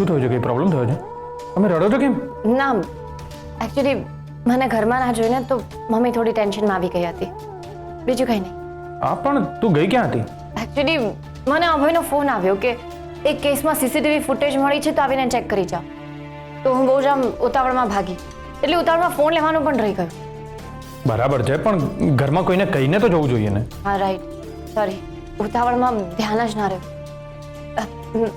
શું થયું છે? કંઈ પ્રોબ્લેમ થયો છે? તમે રડો છો કેમ? ના એકચ્યુઅલી મને ઘરમાં ના જોઈને તો મમ્મી થોડી ટેન્શનમાં આવી ગઈ હતી, બીજું કંઈ નહીં. હા પણ તું ગઈ ક્યાં હતી? એકચ્યુઅલી મને અભયનો ફોન આવ્યો કે એક કેસમાં સીસીટીવી ફૂટેજ મળી છે તો આવીને ચેક કરી જાઓ. તો હું બહુ જ આમ ઉતાવળમાં ભાગી, એટલે ઉતાવળમાં ફોન લેવાનું પણ રહી ગયું. બરાબર છે, પણ ઘરમાં કોઈને કહીને તો જવું જોઈએ ને. હા રાઈટ, સોરી, ઉતાવળમાં ધ્યાન જ ના રહ્યું.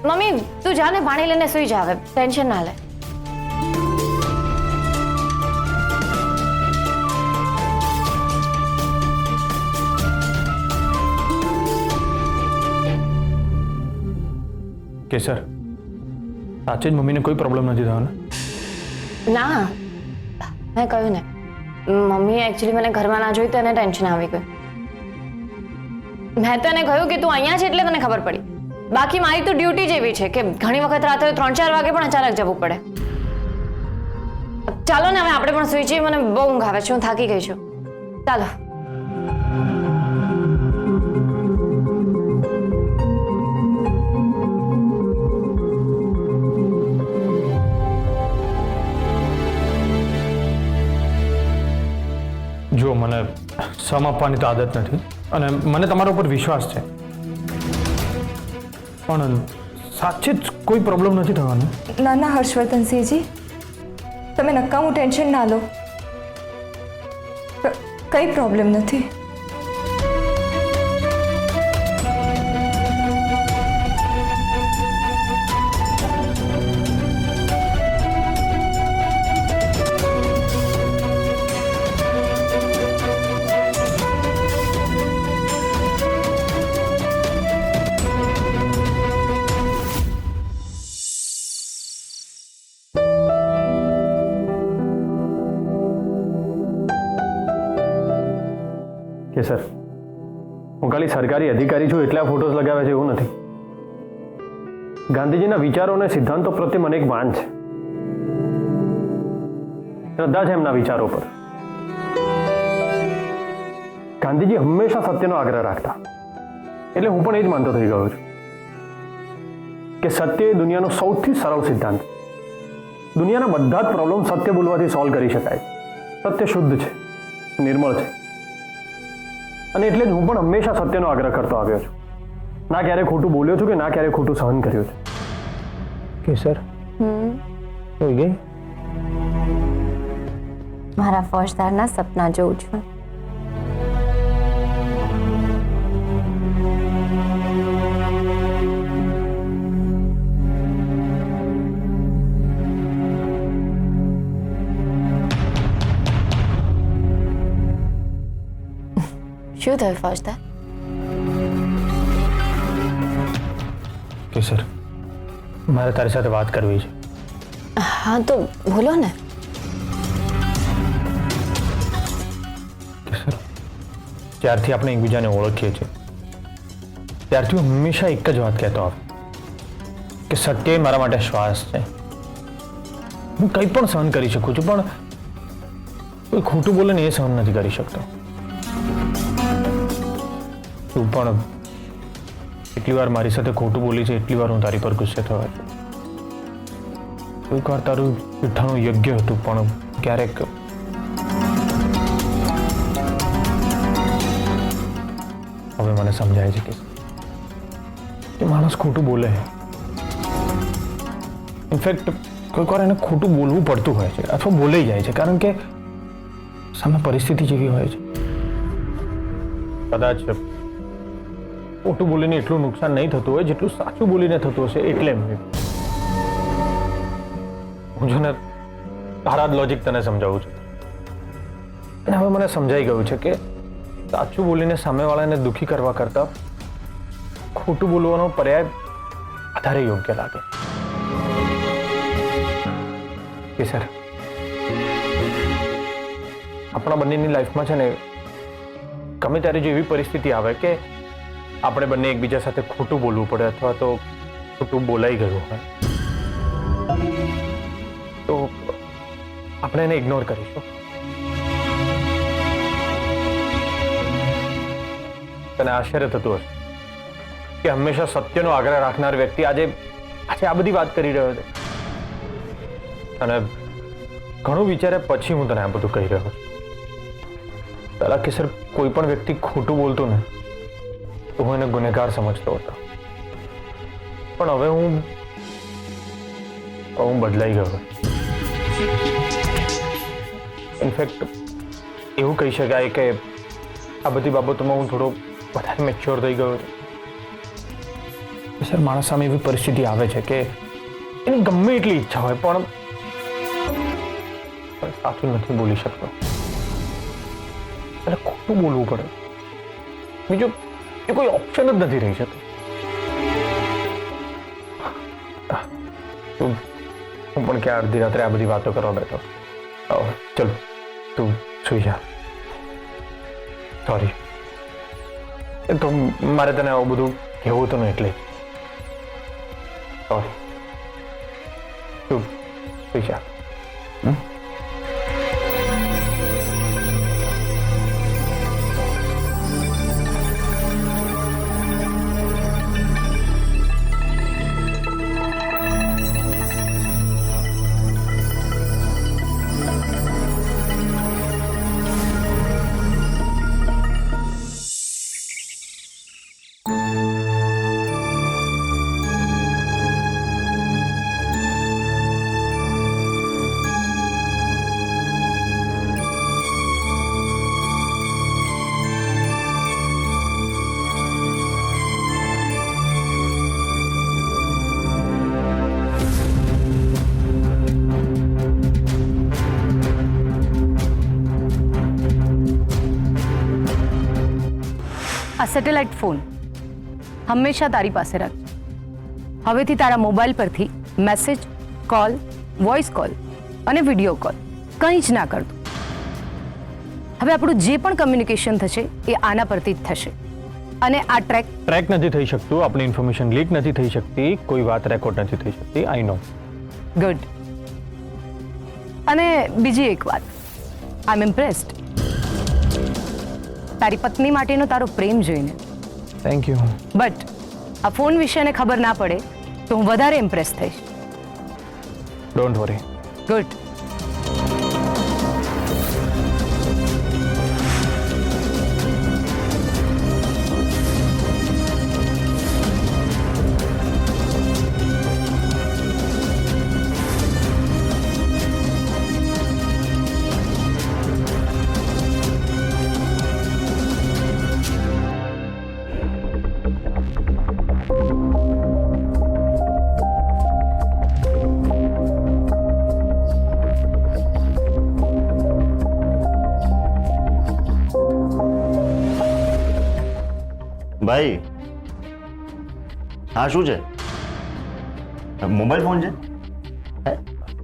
મમ્મી તું જા ને પાણી લઈને સુઈ જા, હવે ટેન્શન ના લે. કેસર, સાચે જ મમ્મીને કોઈ પ્રોબ્લેમ નથી થયો ને? ના, મેં કહ્યું ને, મમ્મીએ એકચ્યુઅલી મને ઘરમાં ના જોઈ તો એને ટેન્શન આવી ગયું. મેં તો એને કહ્યું કે તું અહીંયા છે એટલે તને ખબર પડી, બાકી મારી તો ડ્યુટી જ એવી છે કે ઘણી વખત રાત્રે 3-4 વાગે પણ અચાનક જવું પડે. ચાલો ને હવે આપણે પણ સુઈ જઈએ, મને બહુ ઊંઘ આવે છે, હું થાકી ગઈ છું. ચાલો. જો મને સમ આપવાની તો આદત નથી અને મને તમારા ઉપર વિશ્વાસ છે, પણ સાચે જ કોઈ પ્રોબ્લેમ નથી થવાનો. ના ના હર્ષવર્ધનસિંહજી, તમે નકામું ટેન્શન ના લો, કંઈ પ્રોબ્લેમ નથી. કે સર, હું ખાલી સરકારી અધિકારી છું એટલે આ ફોટોસ લગાવે છે એવું નથી. ગાંધીજીના વિચારો અને સિદ્ધાંતો પ્રત્યે મને એક માન છે, શ્રદ્ધા છે એમના વિચારો પર. ગાંધીજી હંમેશા સત્યનો આગ્રહ રાખતા, એટલે હું પણ એ જ માનતો થઈ ગયો છું કે સત્ય એ દુનિયાનો સૌથી સરળ સિદ્ધાંત. દુનિયાના બધા જ પ્રોબ્લેમ સત્ય બોલવાથી સોલ્વ કરી શકાય. સત્ય શુદ્ધ છે, નિર્મળ છે, અને એટલે જ હું પણ હંમેશા સત્યનો આગ્રહ કરતો આવ્યો છું. ના ક્યારે ખોટું બોલ્યો છું કે ના ક્યારે ખોટું સહન કર્યું છે. કે સર હોઈ ગઈ? મારા ફોજદારના સપના જોઉં છું. શું થયું ફોજદાર? કે સર, મારે તારી સાથે વાત કરવી છે. હા તો બોલો ને. કે સર, જ્યારથી આપણે એકબીજાને ઓળખીએ છીએ ત્યારથી હું હંમેશા એક જ વાત કહેતો આવ્યો કે સત્ય મારા માટે શ્વાસ છે. હું કંઈ પણ સહન કરી શકું છું, પણ કોઈ ખોટું બોલે ને એ સહન નથી કરી શકતો. તું પણ એટલી વાર મારી સાથે ખોટું બોલી છે, એટલી વાર હું તારી પર ગુસ્સે થયો છું. કોઈક વાર તારું જૂઠાણું યોગ્ય હતું, પણ ક્યારેક હવે મને સમજાય છે કે માણસ ખોટું બોલે. ઇનફેક્ટ કોઈક વાર એને ખોટું બોલવું પડતું હોય છે અથવા બોલાઈ જાય છે, કારણ કે સામે પરિસ્થિતિ જેવી હોય છે. કદાચ ખોટું બોલીને એટલું નુકસાન નહીં થતું હોય જેટલું સાચું બોલીને થતું હશે. એટલે હું જો ને તારા જ લોજિક તને સમજાવું છું, અને હવે મને સમજાઈ ગયું છે કે સાચું બોલીને સામેવાળાને દુઃખી કરવા કરતા ખોટું બોલવાનો પર્યાય વધારે યોગ્ય લાગે. કે સર, આપણા બંનેની લાઈફમાં છે ને ગમે ત્યારે જો એવી પરિસ્થિતિ આવે કે આપણે બંને એકબીજા સાથે ખોટું બોલવું પડે અથવા તો ખોટું બોલાઈ ગયું હોય તો આપણે એને ઇગ્નોર કરીશું. તને આશ્ચર્ય થતું હશે કે હંમેશા સત્યનો આગ્રહ રાખનાર વ્યક્તિ આજે આજે આ બધી વાત કરી રહ્યો હતો અને ઘણું વિચાર્યા પછી હું તને આ બધું કહી રહ્યો છું. પહેલા કેસર કોઈ પણ વ્યક્તિ ખોટું બોલતો ને તો હું એને ગુનેગાર સમજતો હતો, પણ હવે હું બદલાઈ ગયો. ઇનફેક્ટ એવું કહી શકાય કે આ બધી બાબતોમાં હું થોડો વધારે મેચ્યોર થઈ ગયો હતો. સર, માણસ સામે એવી પરિસ્થિતિ આવે છે કે એની ગમે એટલી ઈચ્છા હોય પણ સાચું નથી બોલી શકતો, એટલે ખોટું બોલવું પડે. બીજું એ કોઈ ઓપ્શન જ નથી રહી શકતો. હું પણ ક્યાં અડધી રાત્રે આ બધી વાતો કરવા બેઠો. ચલો તું સુઈ જા. સોરી, તો મારે તને આવું બધું કહેવું હતું ને એટલે. સોરી, તું સુઈ જા. આ સેટેલાઇટ ફોન હંમેશા તારી પાસે રાખજે. હવેથી તારા મોબાઈલ પરથી મેસેજ, કોલ, વોઇસ કોલ અને વિડીયો કોલ કંઈ જ ના કરતું. હવે આપણું જે પણ કમ્યુનિકેશન થશે એ આના પરથી જ થશે. અને આ ટ્રેક નથી થઈ શકતું, આપણી ઇન્ફોર્મેશન લીક નથી થઈ શકતી, કોઈ વાત રેકોર્ડ નથી થઈ શકતી. આઈ નો. ગુડ. અને બીજી એક વાત, આઈ એમ ઇમ્પ્રેસ્ડ. તારી પત્ની માટેનો તારો પ્રેમ જોઈને. Thank you. બટ આ ફોન વિશે એને ખબર ના પડે તો હું વધારે ઇમ્પ્રેસ થઈશ. Don't worry. ગુડ. ભાઈ, હા શું છે? મોબાઈલ ફોન છે?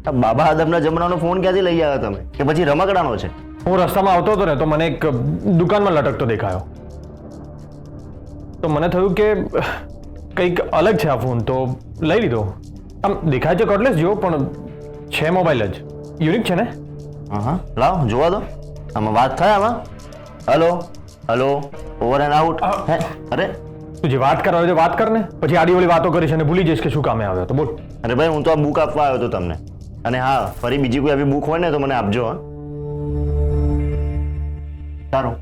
આ બાબા આદમના જમાનાનો ફોન ક્યાંથી લઈ આવ્યા તમે? કે પછી રમકડાનો છે? હું રસ્તામાં આવતો હતો ને તો મને એક દુકાનમાં લટકતો દેખાયો, તો મને થયું કે કંઈક અલગ છે આ ફોન, તો લઈ લીધો. આમ દેખાય છે કટલેસ જેવો, પણ છે મોબાઈલ જ. યુનિક છે ને? હા, લાવ જોવા દો. આમાં વાત થાય આમાં? Hello hello, over and out. અરે તું જે વાત કરવા આવ્યો વાત કર ને, પછી આડીવાળી વાતો કરીશ અને ભૂલી જઈશ કે શું કામે આવ્યો તો. બોલ. અરે ભાઈ, હું તો આ બુક આપવા આવ્યો હતો તમને. અને હા, ફરી બીજી કોઈ આવી બુક હોય ને તો મને આપજો. હા સારું.